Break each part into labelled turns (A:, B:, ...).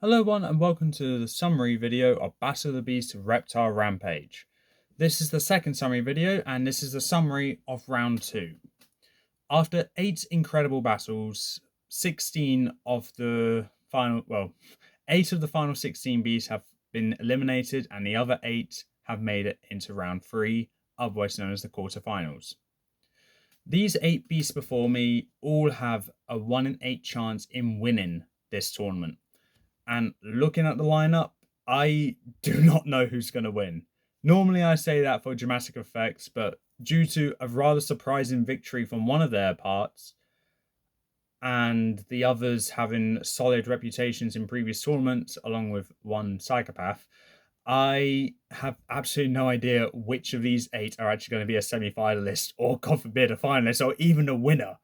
A: Hello everyone and welcome to the summary video of Battle of the Beast Reptile Rampage. This is the second summary video and this is the summary of round 2. After 8 incredible battles, 16 of the final, 8 of the final 16 beasts have been eliminated and the other 8 have made it into round 3, otherwise known as the quarterfinals. These 8 beasts before me all have a 1 in 8 chance in winning this tournament. And looking at the lineup, I do not know who's going to win. Normally I say that for dramatic effects, but due to a rather surprising victory from one of their parts, and the others having solid reputations in previous tournaments, along with one psychopath, I have absolutely no idea which of these 8 are actually going to be a semi-finalist, or God forbid, a finalist, or even a winner.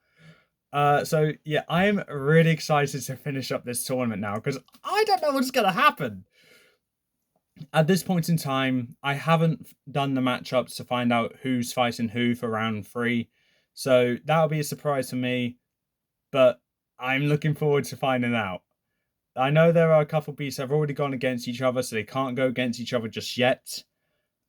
A: So yeah, I'm really excited to finish up this tournament now because I don't know what's going to happen. At this point in time, I haven't done the matchups to find out who's fighting who for round 3. So that'll be a surprise for me, but I'm looking forward to finding out. I know there are a couple of beasts that have already gone against each other, so they can't go against each other just yet.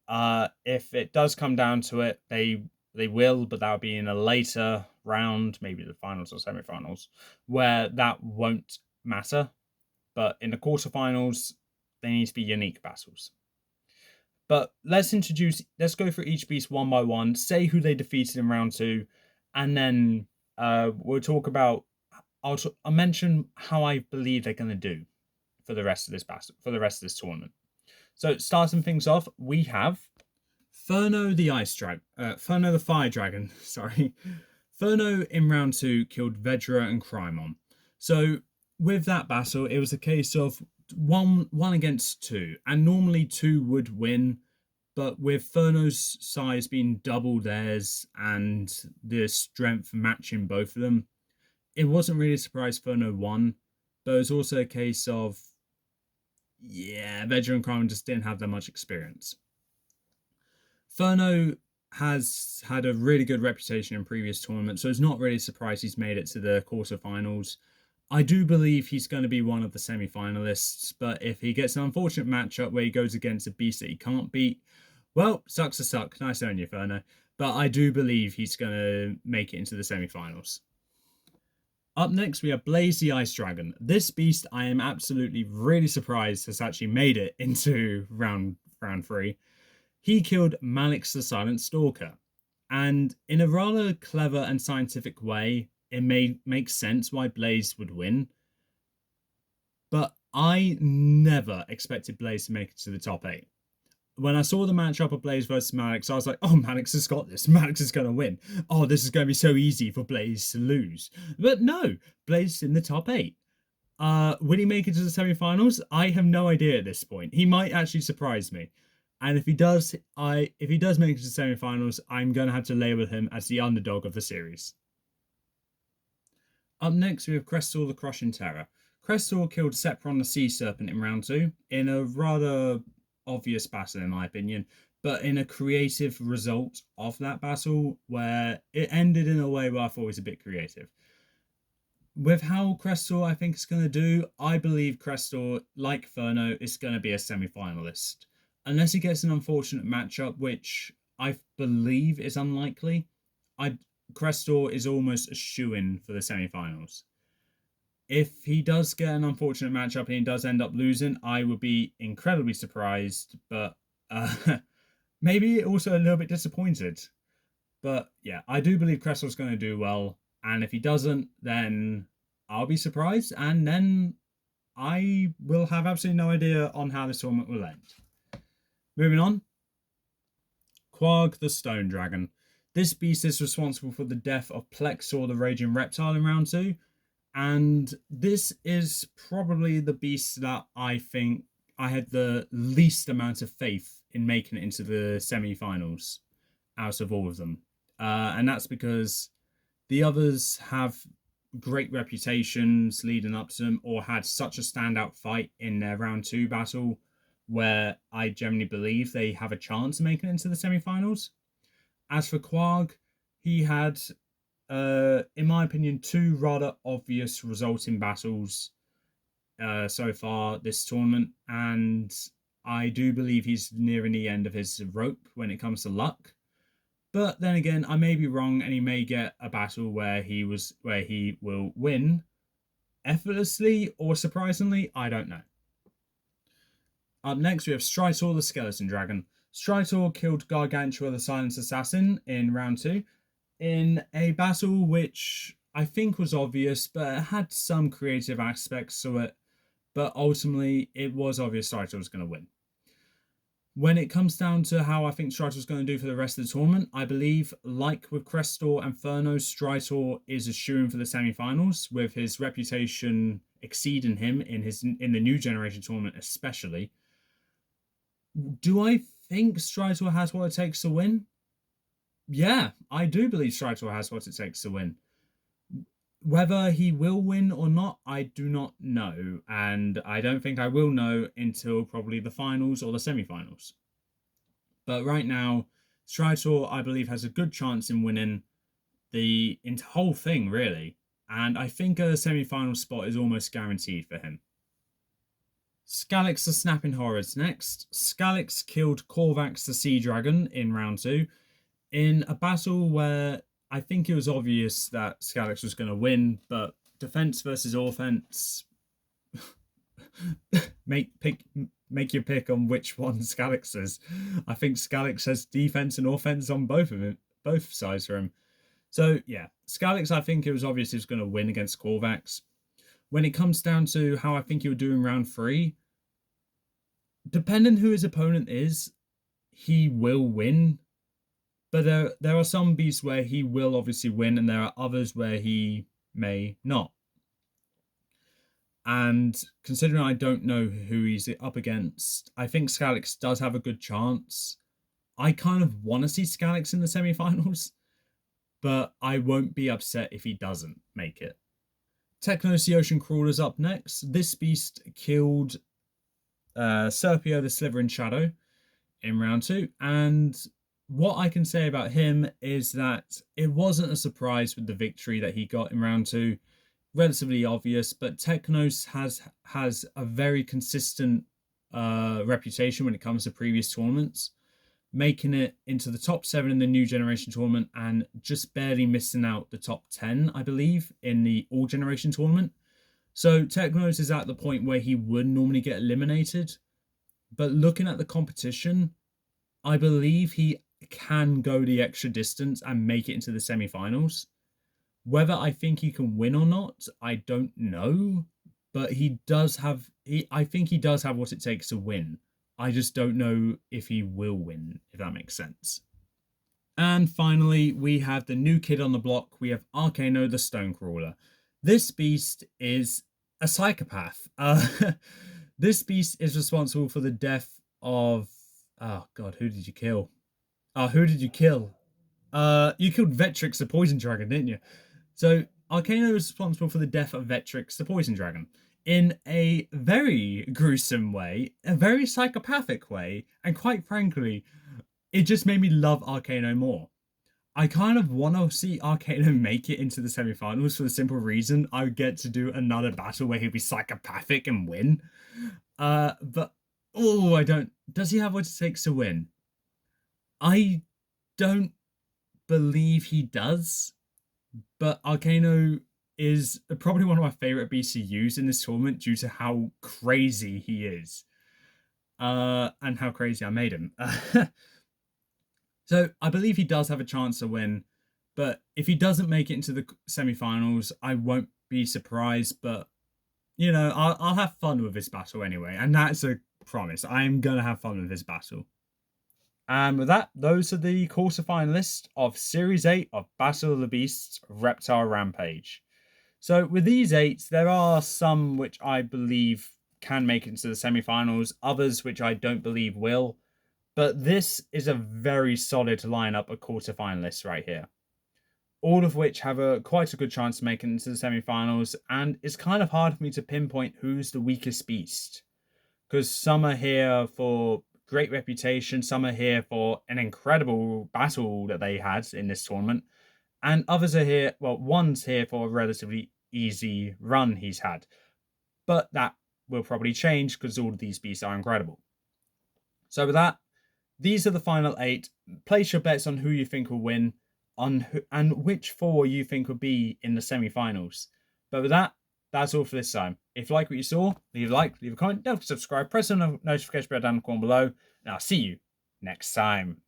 A: If it does come down to it, they will, but that'll be in a later round, maybe the finals or semi-finals, where that won't matter. But in the quarterfinals, they need to be unique battles. But let's go through each beast one by one, say who they defeated in round 2, and then we'll talk about, I'll mention how I believe they're going to do for the rest of this battle, for the rest of this tournament. So starting things off, we have Furno the Fire Dragon, sorry. Furno in round 2 killed Vedra and Crymon. So with that battle, it was a case of one against 2, and normally 2 would win, but with Furno's size being double theirs and the strength matching both of them, it wasn't really a surprise Furno won, but it was also a case of, yeah, Vedra and Crymon just didn't have that much experience. Furno has had a really good reputation in previous tournaments, so it's not really a surprise he's made it to the quarterfinals. I do believe he's going to be one of the semi-finalists, but if he gets an unfortunate matchup where he goes against a beast that he can't beat, well, sucks to suck. Nice on you, Furno. But I do believe he's going to make it into the semi-finals. Up next, we have Blaze the Ice Dragon. This beast, I am absolutely really surprised has actually made it into round 3. He killed Malix the Silent Stalker. And in a rather clever and scientific way, it make sense why Blaze would win. But I never expected Blaze to make it to the top 8. When I saw the matchup of Blaze versus Malix, I was like, oh, Malix has got this. Malix is going to win. Oh, this is going to be so easy for Blaze to lose. But no, Blaze is in the top 8. Will he make it to the semi-finals? I have no idea at this point. He might actually surprise me. And if he does make it to the semi-finals, I'm going to have to label him as the underdog of the series. Up next, we have Crestor the Crushing Terror. Crestor killed Sepron the Sea Serpent in round 2 in a rather obvious battle, in my opinion, but in a creative result of that battle where it ended in a way where I thought was a bit creative. With how Crestor I think is going to do, I believe Crestor, like Furno, is going to be a semi-finalist. Unless he gets an unfortunate matchup, which I believe is unlikely, Crestor is almost a shoo-in for the semi-finals. If he does get an unfortunate matchup and he does end up losing, I would be incredibly surprised, but maybe also a little bit disappointed. But yeah, I do believe Crestor's going to do well, and if he doesn't, then I'll be surprised, and then I will have absolutely no idea on how this tournament will end. Moving on. Quag the Stone Dragon. This beast is responsible for the death of Plexor the Raging Reptile in round 2. And this is probably the beast that I think I had the least amount of faith in making it into the semi-finals out of all of them. And that's because the others have great reputations leading up to them or had such a standout fight in their round 2 battle where I generally believe they have a chance of making it into the semi-finals. As for Quag, he had, in my opinion, 2 rather obvious resulting battles so far this tournament, and I do believe he's nearing the end of his rope when it comes to luck. But then again, I may be wrong, and he may get a battle where he will win effortlessly or surprisingly. I don't know. Up next, we have Stritor the Skeleton Dragon. Stritor killed Gargantua the Silent Assassin in round 2 in a battle which I think was obvious, but it had some creative aspects to it. But ultimately, it was obvious Stritor was going to win. When it comes down to how I think Stritor is going to do for the rest of the tournament, I believe, like with Crestor and Furno, Stritor is a shoo-in for the semi-finals, with his reputation exceeding him in the new generation tournament, especially. Do I think Stritor has what it takes to win? Yeah, I do believe Stritor has what it takes to win. Whether he will win or not, I do not know, and I don't think I will know until probably the finals or the semi-finals. But right now, Stritor, I believe, has a good chance in winning the whole thing, really. And I think a semi-final spot is almost guaranteed for him. Scalix the Snapping Horrors next. Scalix killed Korvax the Sea Dragon in round 2 in a battle where I think it was obvious that Scalix was going to win, but defense versus offense, make your pick on which one Scalix is. I think Scalix has defense and offense on both sides for him. So yeah, Scalix, I think it was obvious he was going to win against Korvax. When it comes down to how I think he'll do in round 3, depending who his opponent is, he will win. But there are some beasts where he will obviously win, and there are others where he may not. And considering I don't know who he's up against, I think Scalix does have a good chance. I kind of want to see Scalix in the semi-finals, but I won't be upset if he doesn't make it. Technos the Ocean Crawler's up next. This beast killed Serpio the Slithering Shadow in round 2, and what I can say about him is that it wasn't a surprise with the victory that he got in round 2. Relatively obvious, but Technos has a very consistent reputation when it comes to previous tournaments, making it into the top 7 in the new generation tournament and just barely missing out the top 10, I believe, in the all generation tournament. So Technos is at the point where he would normally get eliminated, but looking at the competition, I believe he can go the extra distance and make it into the semi-finals. Whether I think he can win or not, I don't know, but I think he does have what it takes to win. I just don't know if he will win, if that makes sense. And finally, we have the new kid on the block. We have Arcano the Stonecrawler. This beast is a psychopath. This beast is responsible for the death of... Oh, God, who did you kill? Who did you kill? You killed Vetrix the Poison Dragon, didn't you? So, Arcano is responsible for the death of Vetrix the Poison Dragon in a very gruesome way, a very psychopathic way, and quite frankly, it just made me love Arcano more. I kind of want to see Arcano make it into the semi-finals for the simple reason I would get to do another battle where he'll be psychopathic and win. But, I don't... Does he have what it takes to win? I don't believe he does, but Arcano is probably one of my favorite BCUs in this tournament due to how crazy he is, and how crazy I made him. So I believe he does have a chance to win, but if he doesn't make it into the semi-finals, I won't be surprised. But you know, I'll have fun with this battle anyway, and that's a promise. I'm gonna have fun with this battle. And with that, those are the quarterfinalists of Series 8 of Battle of the Beasts Reptile Rampage. So with these 8, there are some which I believe can make it into the semi-finals, others which I don't believe will. But this is a very solid lineup of quarterfinalists right here. All of which have quite a good chance to make it into the semi-finals, and it's kind of hard for me to pinpoint who's the weakest beast. Because some are here for great reputation, some are here for an incredible battle that they had in this tournament, and others are here, well, one's here for a relatively easy run he's had. But that will probably change because all of these beasts are incredible. So with that, these are the final 8. Place your bets on who you think will win, and which 4 you think will be in the semi-finals. But with that, that's all for this time. If you like what you saw, leave a like, leave a comment, don't forget to subscribe, press the notification bell down in the corner below, and I'll see you next time.